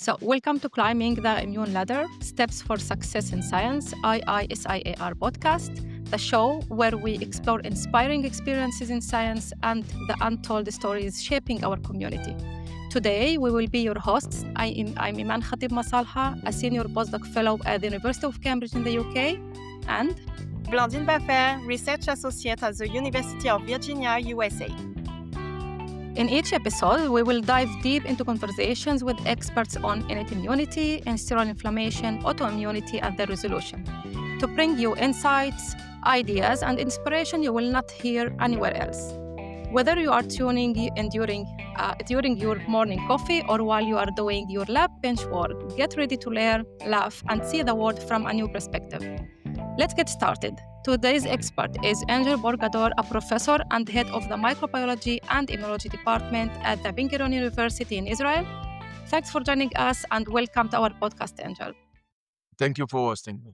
So, welcome to Climbing the Immune Ladder Steps for Success in Science, iiSIAR podcast, the show where we explore inspiring experiences in science and the untold stories shaping our community. Today, we will be your hosts. I'm Eman Khatib-Massalha, a senior postdoc fellow at the University of Cambridge in the UK, and Blandine Baffert, research associate at the University of Virginia, USA. in each episode, we will dive deep into conversations with experts on innate immunity, intestinal inflammation, autoimmunity, and their resolution to bring you insights, ideas, and inspiration you will not hear anywhere else. Whether you are tuning in during your morning coffee or while you are doing your lab bench work, get ready to learn, laugh, and see the world from a new perspective. Let's get started. Today's expert is Angel Porgador, a professor and head of the microbiology and immunology department at the Ben Gurion University in Israel. Thanks for joining us and welcome to our podcast, Angel. Thank you for hosting me.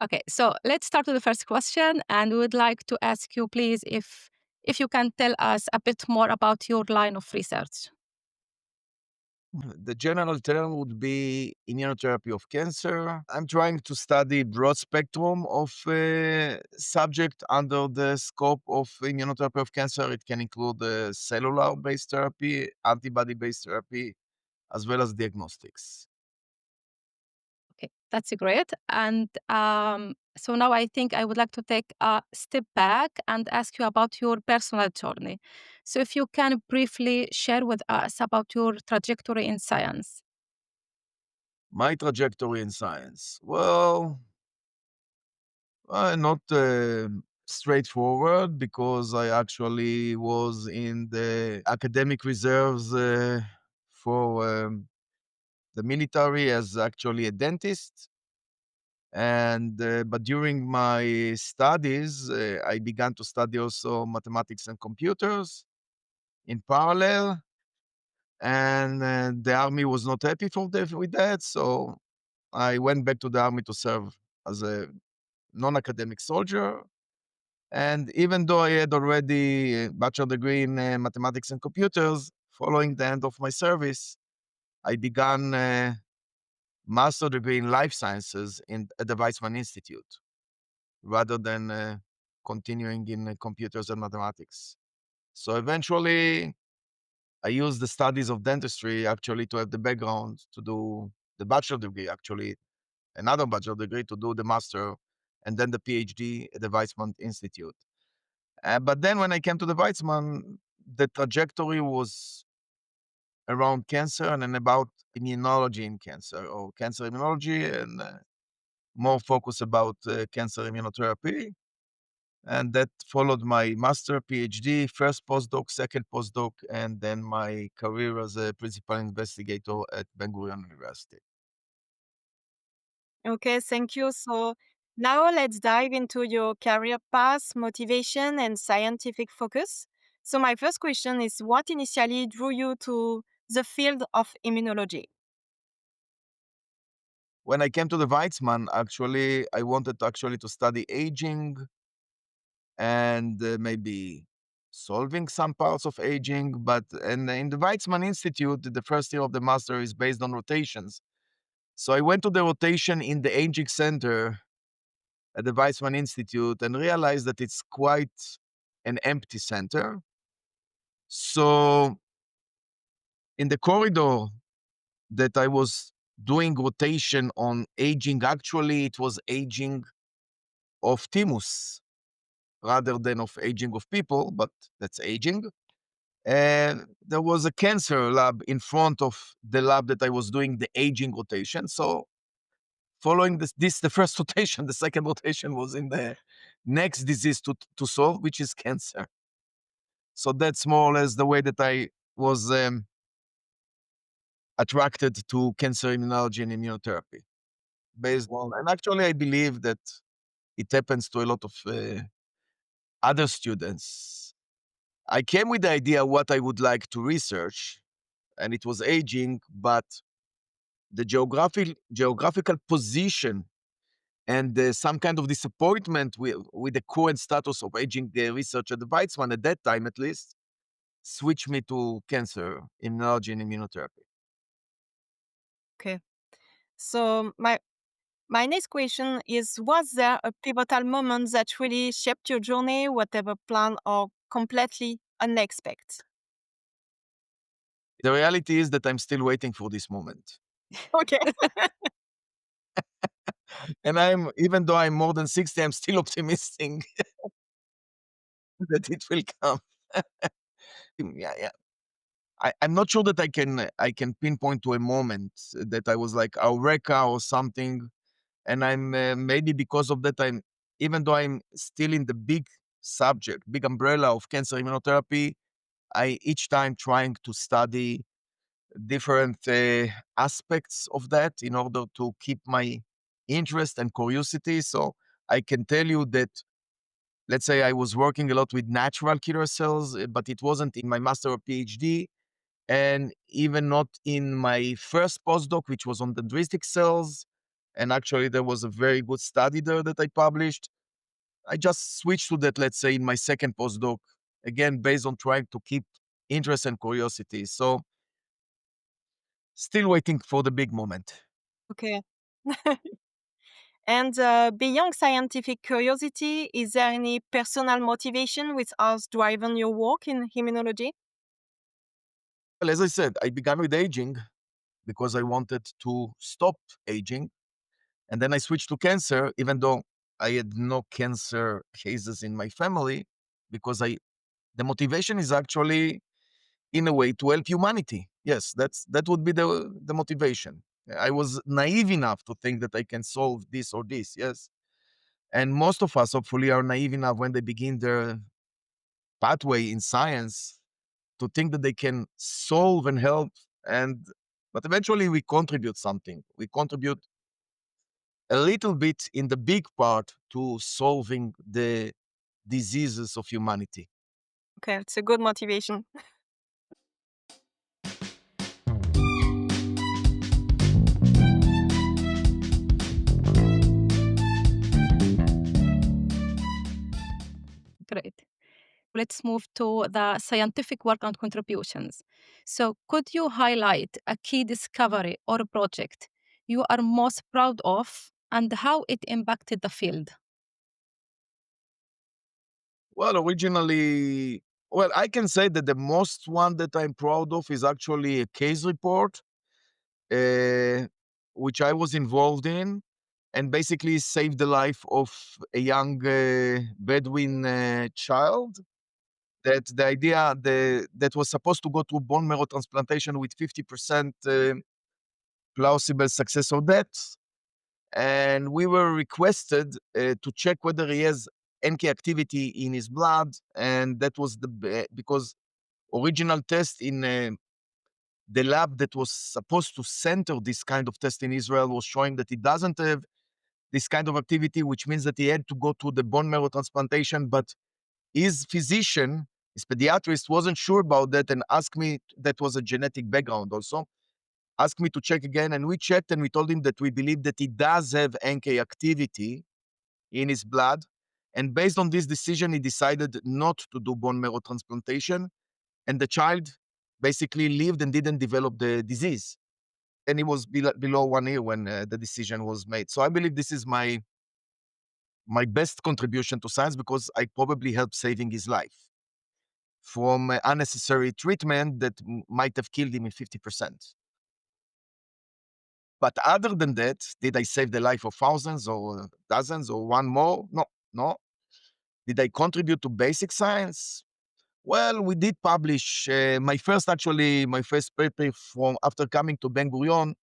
Okay, so let's start with the first question, and we would like to ask you, please, if you can tell us a bit more about your line of research. The general term would be immunotherapy of cancer. I'm trying to study broad spectrum of subject under the scope of immunotherapy of cancer. It can include cellular-based therapy, antibody-based therapy, as well as diagnostics. Okay, that's great. And so now I think I would like to take a step back and ask you about your personal journey. So if you can briefly share with us about your trajectory in science. My trajectory in science. Well, not straightforward because I actually was in the academic reserves for the military as actually a dentist. And but during my studies, I began to study also mathematics and computers in parallel. And the army was not happy with that, so I went back to the army to serve as a non-academic soldier. And even though I had already a bachelor degree in mathematics and computers, following the end of my service, I began a master degree in life sciences at the Weizmann Institute, rather than continuing in computers and mathematics. So eventually, I used the studies of dentistry actually to have the background to do the bachelor degree, actually, another bachelor degree to do the master, and then the PhD at the Weizmann Institute. But then when I came to the Weizmann, the trajectory was around cancer and then about immunology in cancer, or cancer immunology, and more focus about cancer immunotherapy. And that followed my master, PhD, first postdoc, second postdoc, and then my career as a principal investigator at Ben Gurion University. Okay, thank you. So now let's dive into your career path, motivation, and scientific focus. So my first question is, what initially drew you to the field of immunology? When I came to the Weizmann, actually, I wanted actually to study aging and maybe solving some parts of aging. But and in the Weizmann Institute, the first year of the master is based on rotations. So I went to the rotation in the aging center at the Weizmann Institute and realized that it's quite an empty center. So in the corridor that I was doing rotation on aging, actually it was aging of thymus rather than of aging of people, but that's aging. And there was a cancer lab in front of the lab that I was doing the aging rotation. So following this the first rotation, the second rotation was in the next disease to solve, which is cancer. So that's more or less the way that I was attracted to cancer immunology and immunotherapy. Based on, and actually I believe that it happens to a lot of other students. I came with the idea what I would like to research, and it was aging, but the geographical position and some kind of disappointment with the current status of aging research at the Weizmann, at that time at least, switched me to cancer, immunology, and immunotherapy. Okay. So my next question is, was there a pivotal moment that really shaped your journey, whatever planned or completely unexpected? The reality is that I'm still waiting for this moment. Okay. And even though I'm more than 60, I'm still optimistic that it will come. Yeah, yeah. I'm not sure that I can pinpoint to a moment that I was like eureka or something. And I'm maybe because of that, even though I'm still in the big subject, big umbrella of cancer immunotherapy, I each time trying to study different aspects of that in order to keep my interest and curiosity. So I can tell you that, let's say I was working a lot with natural killer cells, but it wasn't in my master or PhD, and even not in my first postdoc, which was on dendritic cells. And actually, there was a very good study there that I published. I just switched to that, let's say, in my second postdoc, again, based on trying to keep interest and curiosity. So, still waiting for the big moment. Okay. And beyond scientific curiosity, is there any personal motivation which has driven your work in immunology? Well, as I said, I began with aging because I wanted to stop aging. And then I switched to cancer, even though I had no cancer cases in my family, because the motivation is actually in a way to help humanity. Yes, that would be the motivation. I was naive enough to think that I can solve this or this. Yes, and most of us hopefully are naive enough when they begin their pathway in science to think that they can solve and help. And but eventually we contribute something. We contribute a little bit in the big part to solving the diseases of humanity. Okay, it's a good motivation. Great. Let's move to the scientific work and contributions. So, could you highlight a key discovery or project you are most proud of and how it impacted the field? Well, originally, well, I can say that the most one that I'm proud of is actually a case report, uh, which I was involved in, and basically saved the life of a young Bedouin child. That was supposed to go through bone marrow transplantation with 50% plausible success or death, and we were requested to check whether he has NK activity in his blood, and that was because original test in the lab that was supposed to center this kind of test in Israel was showing that he doesn't have this kind of activity, which means that he had to go to the bone marrow transplantation. But his physician, his pediatrist, wasn't sure about that and asked me, that was a genetic background also, asked me to check again. And we checked and we told him that we believe that he does have NK activity in his blood. And based on this decision, he decided not to do bone marrow transplantation. And the child basically lived and didn't develop the disease. And he was below 1 year when the decision was made. So I believe this is my best contribution to science because I probably helped saving his life from unnecessary treatment that might have killed him in 50%. But other than that, did I save the life of thousands or dozens or one more? No, no. Did I contribute to basic science? Well, we did publish my first paper from after coming to Ben Gurion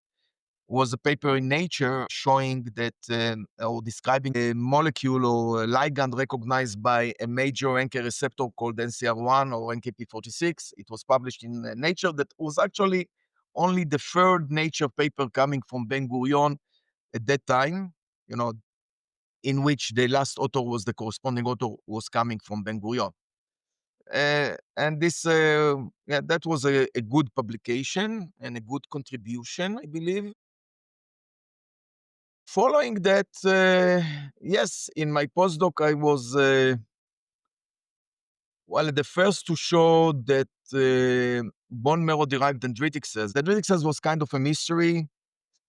was a paper in Nature showing that or describing a molecule or a ligand recognized by a major NK receptor called NCR1 or NKp46. It was published in Nature. That was actually only the third Nature paper coming from Ben Gurion at that time, you know, in which the last author was the corresponding author was coming from Ben Gurion. And this, yeah, that was a good publication and a good contribution, I believe. Following that, yes, in my postdoc, I was, well, the first to show that bone marrow derived dendritic cells. Dendritic cells was kind of a mystery.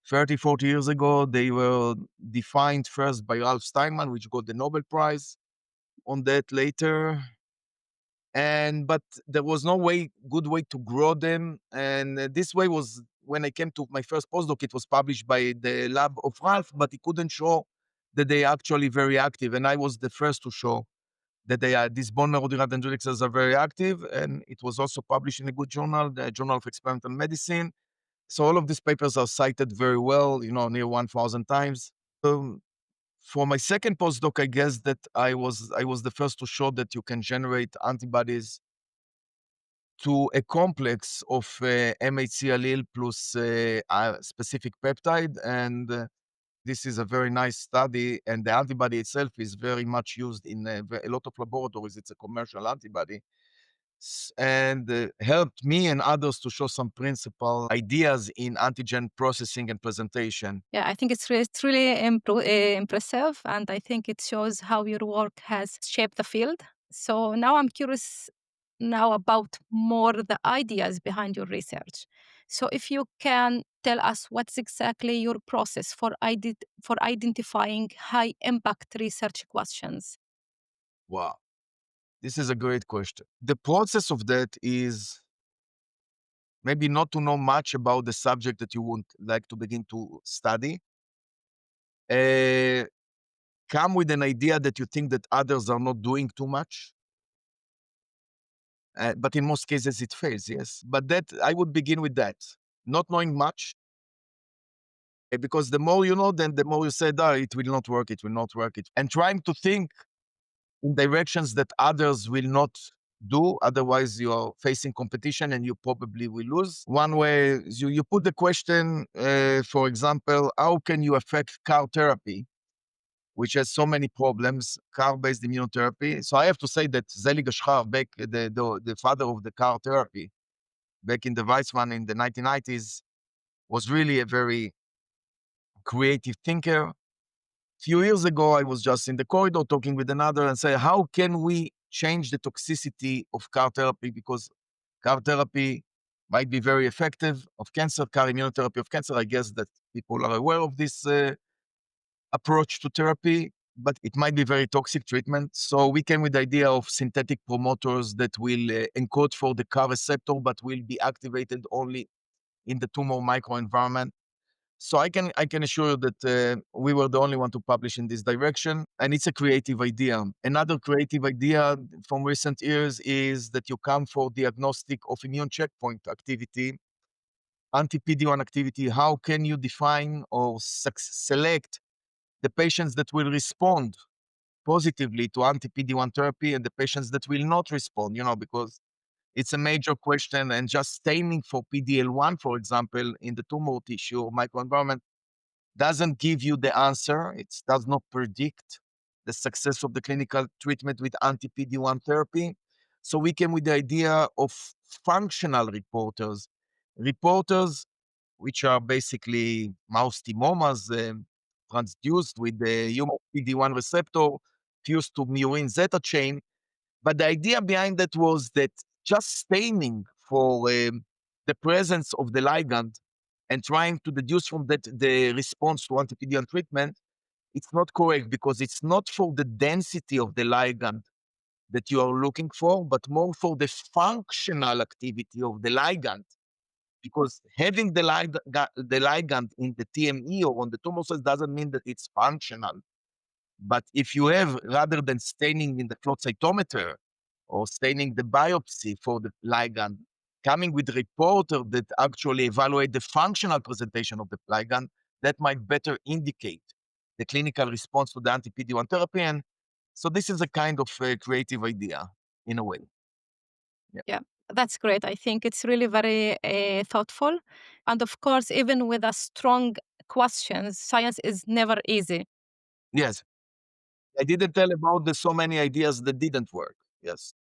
30, 40 years ago. They were defined first by Ralph Steinman, which got the Nobel Prize on that later. But there was no good way to grow them. And this way was when I came to my first postdoc, it was published by the lab of Ralph, but he couldn't show that they are actually very active. And I was the first to show that these bone marrow derived dendritic cells are very active. And it was also published in a good journal, the Journal of Experimental Medicine. So all of these papers are cited very well, near 1,000 times. For my second postdoc, I guess that I was the first to show that you can generate antibodies to a complex of MHC allele plus a specific peptide, and this is a very nice study. And the antibody itself is very much used in a lot of laboratories. It's a commercial antibody, and helped me and others to show some principal ideas in antigen processing and presentation. Yeah, I think it's really impressive, and I think it shows how your work has shaped the field. So now I'm curious now about more the ideas behind your research. So if you can tell us what's exactly your process for identifying high impact research questions. Wow, this is a great question. The process of that is maybe not to know much about the subject that you would like to begin to study. Uh, Come with an idea that you think that others are not doing too much. But in most cases, it fails, yes. But that I would begin with that, not knowing much, because the more you know, then the more you say, it will not work, it will not work. And trying to think in directions that others will not do. Otherwise, you are facing competition and you probably will lose. One way is you put the question, for example, how can you affect CAR therapy, which has so many problems, CAR-based immunotherapy. So I have to say that Zelig Ashkar, back the father of the CAR therapy, back in the Weizmann in the 1990s, was really a very creative thinker. Few years ago, I was just in the corridor talking with another and say, how can we change the toxicity of CAR therapy? Because CAR therapy might be very effective of cancer, CAR immunotherapy of cancer. I guess that people are aware of this approach to therapy, but it might be very toxic treatment. So we came with the idea of synthetic promoters that will encode for the CAR receptor, but will be activated only in the tumor microenvironment. So I can assure you that we were the only one to publish in this direction, and it's a creative idea. Another creative idea from recent years is that you come for diagnostic of immune checkpoint activity, anti-PD-1 activity. How can you define or select the patients that will respond positively to anti-PD-1 therapy and the patients that will not respond? Because it's a major question, and just staining for PDL1, for example, in the tumor tissue or microenvironment doesn't give you the answer. It does not predict the success of the clinical treatment with anti-PD-1 therapy. So we came with the idea of functional reporters, which are basically mouse timomas transduced with the human PD-1 receptor fused to murine zeta chain. But the idea behind that was that just staining for the presence of the ligand and trying to deduce from that the response to anti-PD-1 treatment, it's not correct, because it's not for the density of the ligand that you are looking for, but more for the functional activity of the ligand. Because having the ligand in the TME or on the tumor cells doesn't mean that it's functional. But if you have, rather than staining in the flow cytometer or staining the biopsy for the ligand, coming with a reporter that actually evaluate the functional presentation of the ligand, that might better indicate the clinical response to the anti-PD-1 therapy. And so this is a kind of creative idea in a way. Yeah. Yeah, that's great. I think it's really very thoughtful. And of course, even with a strong questions, science is never easy. Yes. I didn't tell about the so many ideas that didn't work. Yes.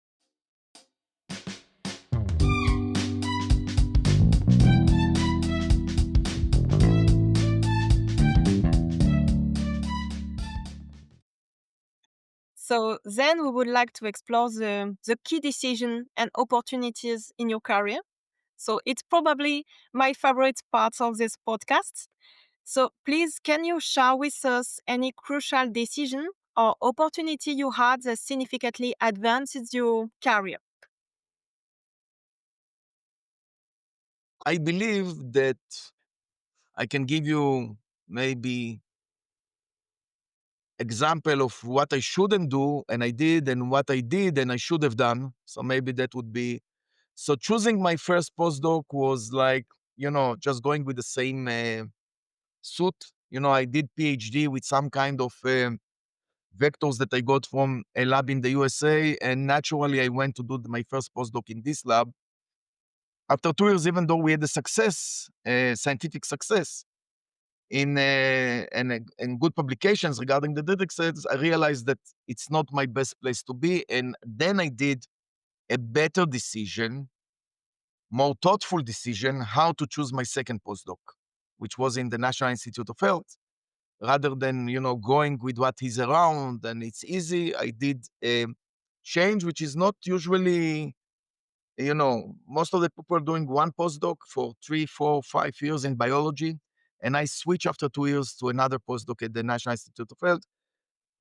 So then we would like to explore the key decision and opportunities in your career. So it's probably my favorite part of this podcast. So please, can you share with us any crucial decision or opportunity you had that significantly advanced your career? I believe that I can give you maybe example of what I shouldn't do and I did, and what I did and I should have done. So maybe that would be, so choosing my first postdoc was like, just going with the same suit. I did PhD with some kind of vectors that I got from a lab in the USA, and naturally I went to do my first postdoc in this lab. After 2 years, even though we had a success, scientific success, in good publications regarding the data sets, I realized that it's not my best place to be. And then I did a better decision, more thoughtful decision, how to choose my second postdoc, which was in the National Institute of Health. Rather than, going with what is around and it's easy, I did a change, which is not usually, most of the people are doing one postdoc for 3, 4, 5 years in biology. And I switched after 2 years to another postdoc at the National Institute of Health.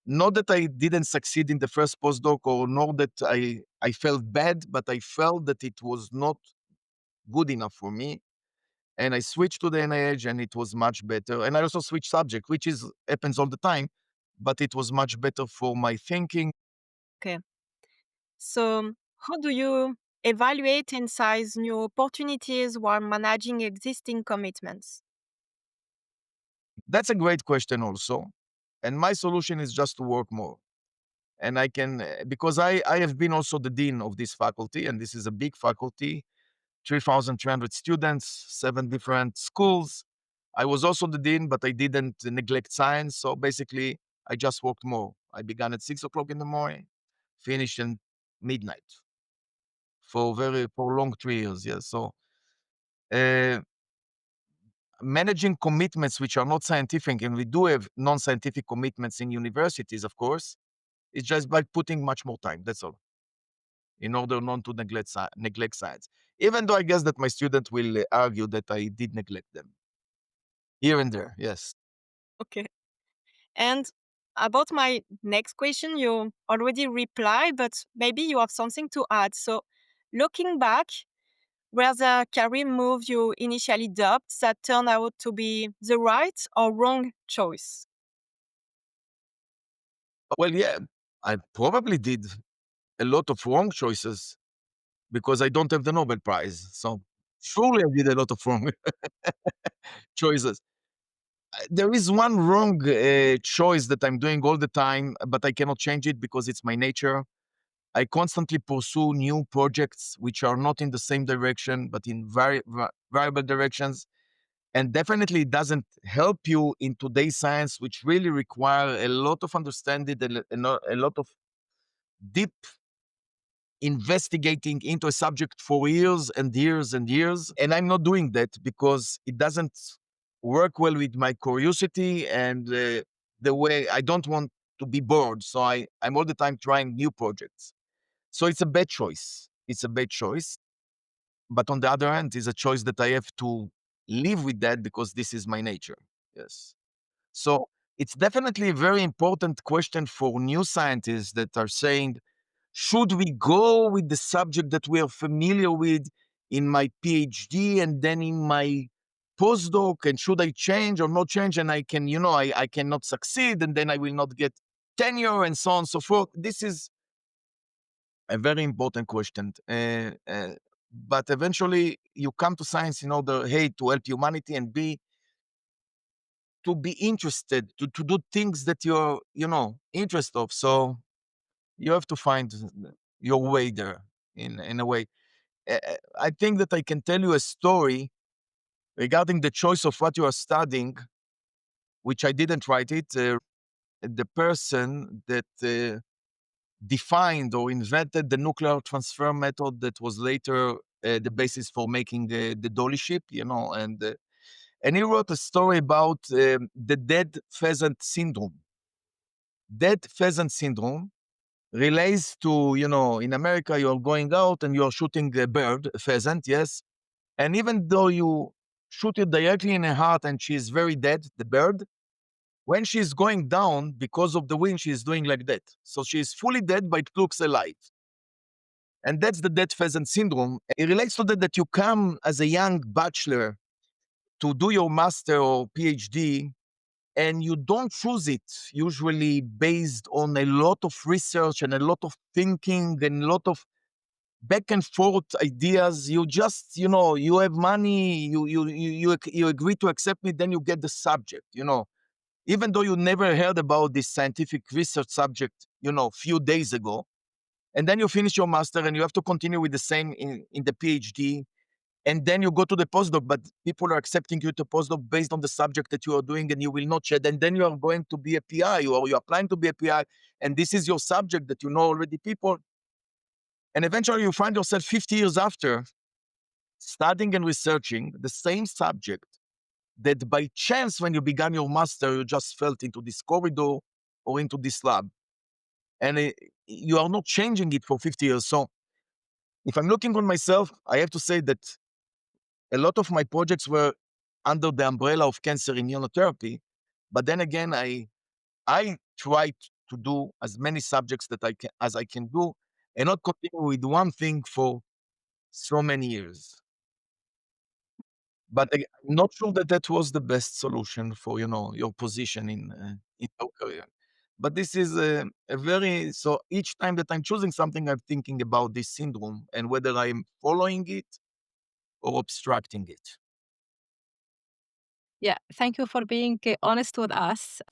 Not that I didn't succeed in the first postdoc, or not that I felt bad, but I felt that it was not good enough for me. And I switched to the NIH and it was much better. And I also switched subject, which is happens all the time, but it was much better for my thinking. Okay. So, how do you evaluate and size new opportunities while managing existing commitments? That's a great question also. And my solution is just to work more. And I can, because I have been also the dean of this faculty, and this is a big faculty, 3,300 students, 7 different schools. I was also the dean, but I didn't neglect science. So basically, I just worked more. I began at 6 o'clock in the morning, finished at midnight for long 3 years. Yeah. So uh, managing commitments which are not scientific, and we do have non-scientific commitments in universities, of course, it's just by putting much more time. That's all. In order not to neglect science. Even though I guess that my student will argue that I did neglect them here and there. Yes. Okay. And about my next question, you already replied, but maybe you have something to add. So, looking back, were the career move you initially dubbed that turned out to be the right or wrong choice? Well, yeah, I probably did a lot of wrong choices because I don't have the Nobel Prize. So surely I did a lot of wrong choices. There is one wrong choice that I'm doing all the time, but I cannot change it because it's my nature. I constantly pursue new projects which are not in the same direction, but in variable directions. And definitely it doesn't help you in today's science, which really require a lot of understanding and a lot of deep investigating into a subject for years and years and years. And I'm not doing that because it doesn't work well with my curiosity and the way I don't want to be bored. So I'm all the time trying new projects. So it's a bad choice. It's a bad choice. But on the other hand, it's a choice that I have to live with that because this is my nature. Yes. So it's definitely a very important question for new scientists that are saying, should we go with the subject that we are familiar with in my PhD and then in my postdoc? And should I change or not change? And I can, I cannot succeed and then I will not get tenure and so on and so forth. This is a very important question. But eventually you come to science in order, hey, to help humanity and to be interested, to do things that you're, interest of. So you have to find your way there in a way. I think that I can tell you a story regarding the choice of what you are studying, which I didn't write it. The person that defined or invented the nuclear transfer method that was later the basis for making the dolly ship, and he wrote a story about the dead pheasant syndrome. Dead pheasant syndrome relates to, in America, you're going out and you're shooting a bird, a pheasant, yes. And even though you shoot it directly in her heart and she is very dead, the bird. When she's going down, because of the wind, she's doing like that. So she's fully dead, but it looks alive. And that's the dead pheasant syndrome. It relates to that you come as a young bachelor to do your master or PhD, and you don't choose it usually based on a lot of research and a lot of thinking and a lot of back and forth ideas. You just, you have money, you agree to accept it, then you get the subject, even though you never heard about this scientific research subject, few days ago. And then you finish your master and you have to continue with the same in the PhD. And then you go to the postdoc, but people are accepting you to postdoc based on the subject that you are doing, and you will not shed. And then you are going to be a PI, or you're applying to be a PI, and this is your subject that you know already people. And eventually you find yourself 50 years after studying and researching the same subject that by chance, when you began your master, you just felt into this corridor or into this lab. And you are not changing it for 50 years. So if I'm looking on myself, I have to say that a lot of my projects were under the umbrella of cancer immunotherapy. But then again, I tried to do as many subjects that I can do, and not continue with one thing for so many years. But I'm not sure that that was the best solution for, your position in your career. But this is a very, so each time that I'm choosing something, I'm thinking about this syndrome and whether I'm following it or obstructing it. Yeah, thank you for being honest with us.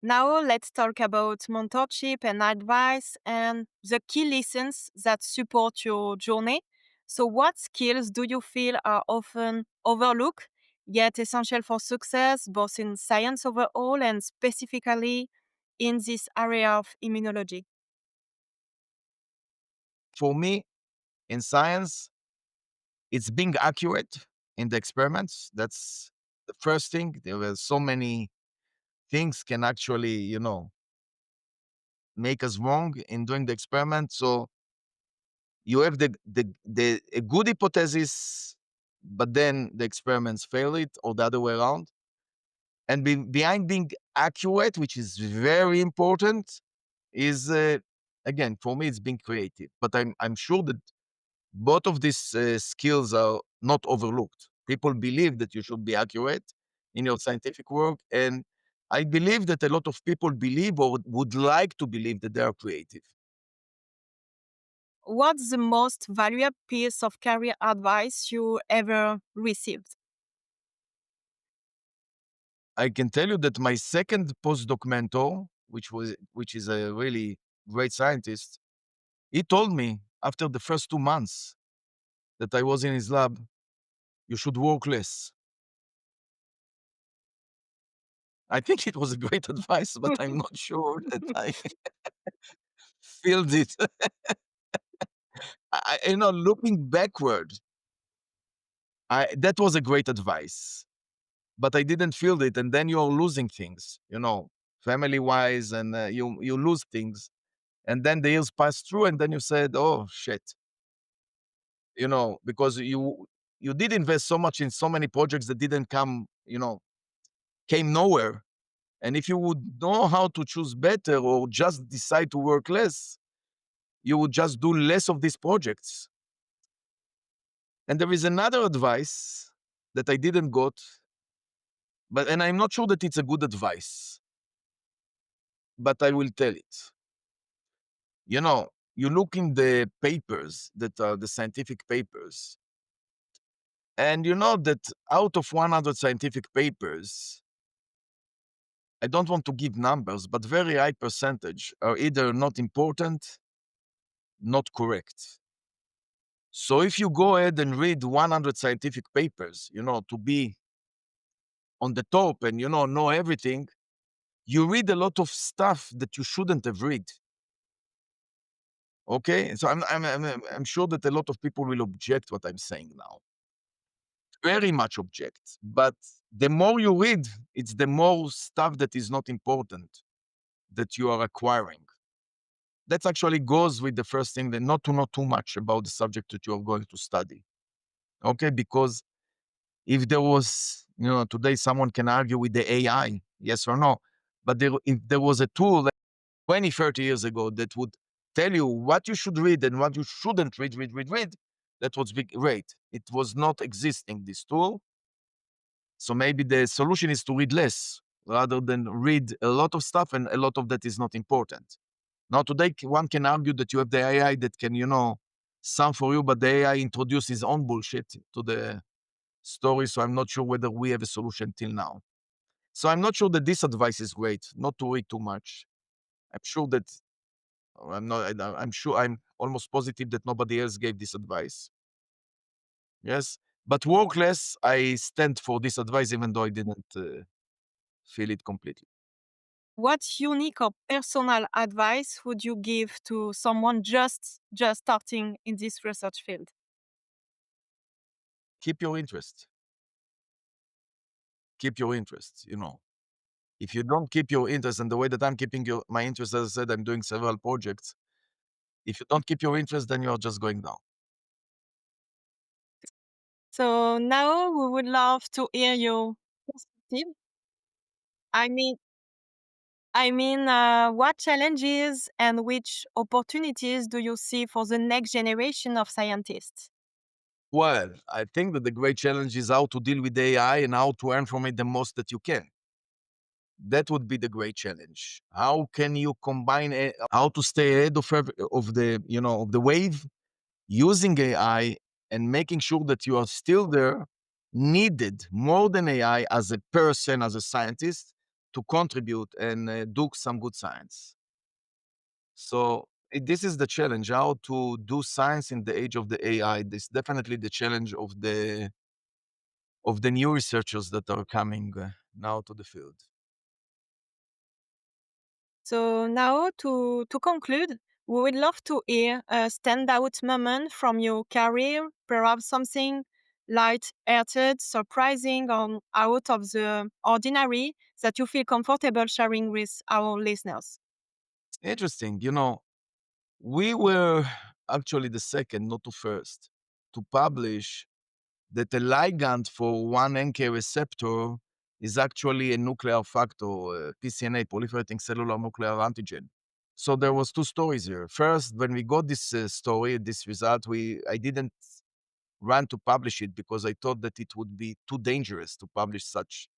Now let's talk about mentorship and advice and the key lessons that support your journey. So, what skills do you feel are often overlooked yet essential for success, both in science overall and specifically in this area of immunology? For me, in science, it's being accurate in the experiments. That's the first thing. There were so many things can actually, make us wrong in doing the experiment. So you have the a good hypothesis, but then the experiments fail it, or the other way around. And behind being accurate, which is very important, is again for me it's being creative. But I'm sure that both of these skills are not overlooked. People believe that you should be accurate in your scientific work, and I believe that a lot of people believe or would like to believe that they are creative. What's the most valuable piece of career advice you ever received? I can tell you that my second postdoc mentor, which is a really great scientist, he told me after the first 2 months that I was in his lab, you should work less. I think it was a great advice, but I'm not sure that I feel it. Looking backward, that was a great advice, but I didn't feel it. And then you're losing things, family wise, and you lose things. And then the years pass through, and then you said, "Oh shit," because you did invest so much in so many projects that didn't come, came nowhere. And if you would know how to choose better or just decide to work less, you would just do less of these projects. And there is another advice that I didn't got, and I'm not sure that it's a good advice, but I will tell it. You look in the papers that are the scientific papers, and you know that out of 100 scientific papers, I don't want to give numbers, but very high percentage are either not important, not correct. So if you go ahead and read 100 scientific papers, to be on the top and, know everything, you read a lot of stuff that you shouldn't have read. Okay? So I'm sure that a lot of people will object what I'm saying now. very much object. But the more you read, it's the more stuff that is not important that you are acquiring. That actually goes with the first thing, that not to know too much about the subject that you are going to study. Okay, because if there was, today someone can argue with the AI, yes or no, but if there was a tool like 20, 30 years ago that would tell you what you should read and what you shouldn't read, that was big, great. It was not existing, this tool. So maybe the solution is to read less rather than read a lot of stuff, and a lot of that is not important. Now, today, one can argue that you have the AI that can, sum for you, but the AI introduces his own bullshit to the story. So I'm not sure whether we have a solution till now. So I'm not sure that this advice is great, not to read too much. I'm sure that I'm not, I'm sure, I'm almost positive that nobody else gave this advice. Yes. But work less, I stand for this advice, even though I didn't feel it completely. What unique or personal advice would you give to someone just starting in this research field? Keep your interest. Keep your interest, If you don't keep your interest, and the way that I'm keeping my interest, as I said, I'm doing several projects. If you don't keep your interest, then you're just going down. So now we would love to hear your perspective. I mean, what challenges and which opportunities do you see for the next generation of scientists? Well, I think that the great challenge is how to deal with AI and how to earn from it the most that you can. That would be the great challenge. How can you combine how to stay ahead of the wave using AI and making sure that you are still there, needed more than AI as a person, as a scientist, to contribute and do some good science. So this is the challenge: how to do science in the age of the AI. This is definitely the challenge of the new researchers that are coming now to the field. So now to conclude, we would love to hear a standout moment from your career, perhaps something light-hearted, surprising, or out of the ordinary that you feel comfortable sharing with our listeners. Interesting. We were actually the second, not the first, to publish that a ligand for one NK receptor is actually a nuclear factor, PCNA, proliferating cellular nuclear antigen. So there was two stories here. First, when we got this story, this result, I didn't run to publish it because I thought that it would be too dangerous to publish such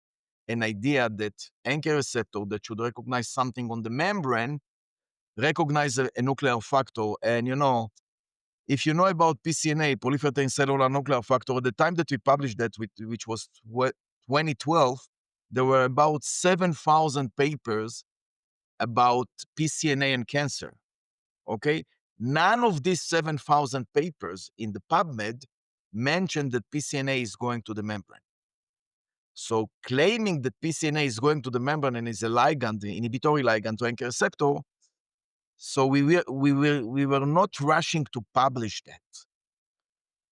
an idea that NK receptor that should recognize something on the membrane recognize a nuclear factor. And if you know about PCNA, proliferating cellular nuclear factor, at the time that we published that, which was 2012, there were about 7,000 papers about PCNA and cancer. Okay, none of these 7,000 papers in the PubMed mentioned that PCNA is going to the membrane. So claiming that PCNA is going to the membrane and is a ligand, the inhibitory ligand to NK receptor, so we were not rushing to publish that.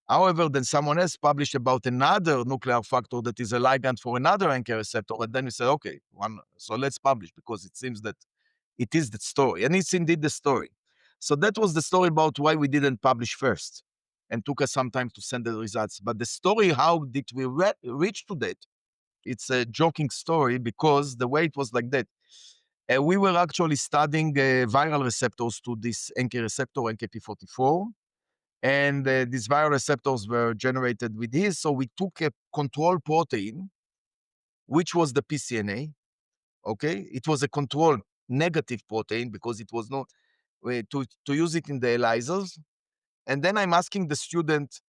However, then someone else published about another nuclear factor that is a ligand for another NK receptor, and then we said, okay, so let's publish, because it seems that it is the story, and it's indeed the story. So that was the story about why we didn't publish first, and took us some time to send the results. But the story, how did we reach to that? It's a joking story, because the way it was like that, we were actually studying viral receptors to this NK receptor, NKp44, and these viral receptors were generated with this. So we took a control protein, which was the PCNA. Okay, it was a control negative protein because it was not to use it in the ELISAs. And then I'm asking the student,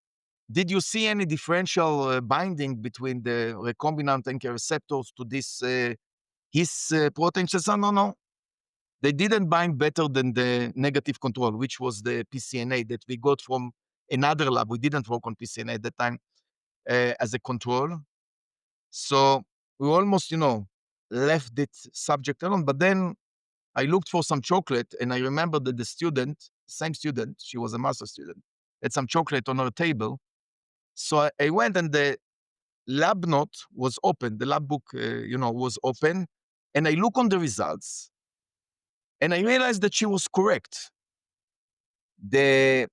did you see any differential binding between the recombinant NK receptors to this his protein? She said, no. They didn't bind better than the negative control, which was the PCNA that we got from another lab. We didn't work on PCNA at that time as a control. So we almost, left that subject alone. But then I looked for some chocolate, and I remember that the student, same student, she was a master student, had some chocolate on her table. So I went, and lab note was open. The lab book, was open. And I look on the results and I realized that she was correct. The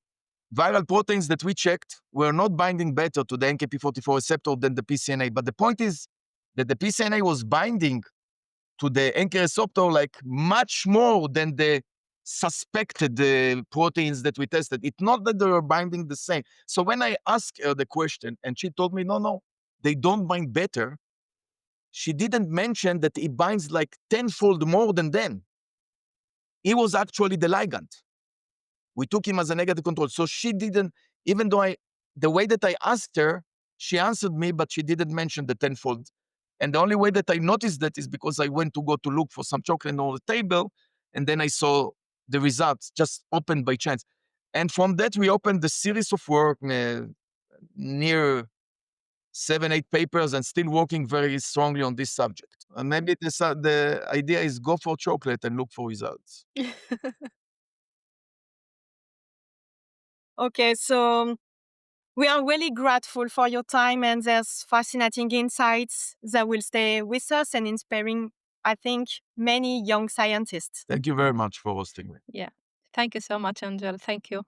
viral proteins that we checked were not binding better to the NKP44 receptor than the PCNA. But the point is that the PCNA was binding to the NK receptor like much more than the suspected proteins that we tested. It's not that they were binding the same. So when I asked her the question and she told me, no, they don't bind better, she didn't mention that it binds like tenfold more than them. He was actually the ligand. We took him as a negative control. So she didn't, even though the way that I asked her, she answered me, but she didn't mention the tenfold. And the only way that I noticed that is because I went to look for some chocolate on the table, and then I saw the results just opened by chance. And from that, we opened the series of work, near 7-8 papers, and still working very strongly on this subject. And maybe the idea is go for chocolate and look for results. Okay, so we are really grateful for your time, and there's fascinating insights that will stay with us and inspiring, I think, many young scientists. Thank you very much for hosting me. Yeah. Thank you so much, Angel. Thank you.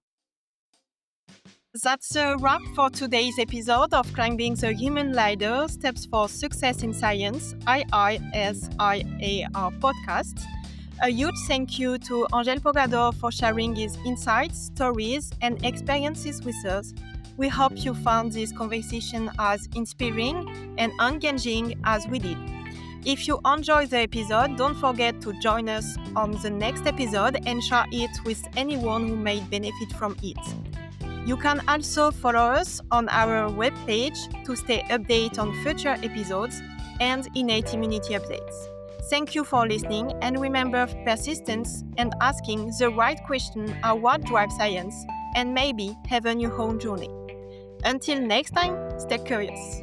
That's a wrap for today's episode of Climbing the Human Ladder, Steps for Success in Science, iiSIAR podcast. A huge thank you to Angel Porgador for sharing his insights, stories, and experiences with us. We hope you found this conversation as inspiring and engaging as we did. If you enjoyed the episode, don't forget to join us on the next episode and share it with anyone who may benefit from it. You can also follow us on our webpage to stay updated on future episodes and innate immunity updates. Thank you for listening, and remember, persistence and asking the right question are what drives science and maybe have a new home journey. Until next time, stay curious.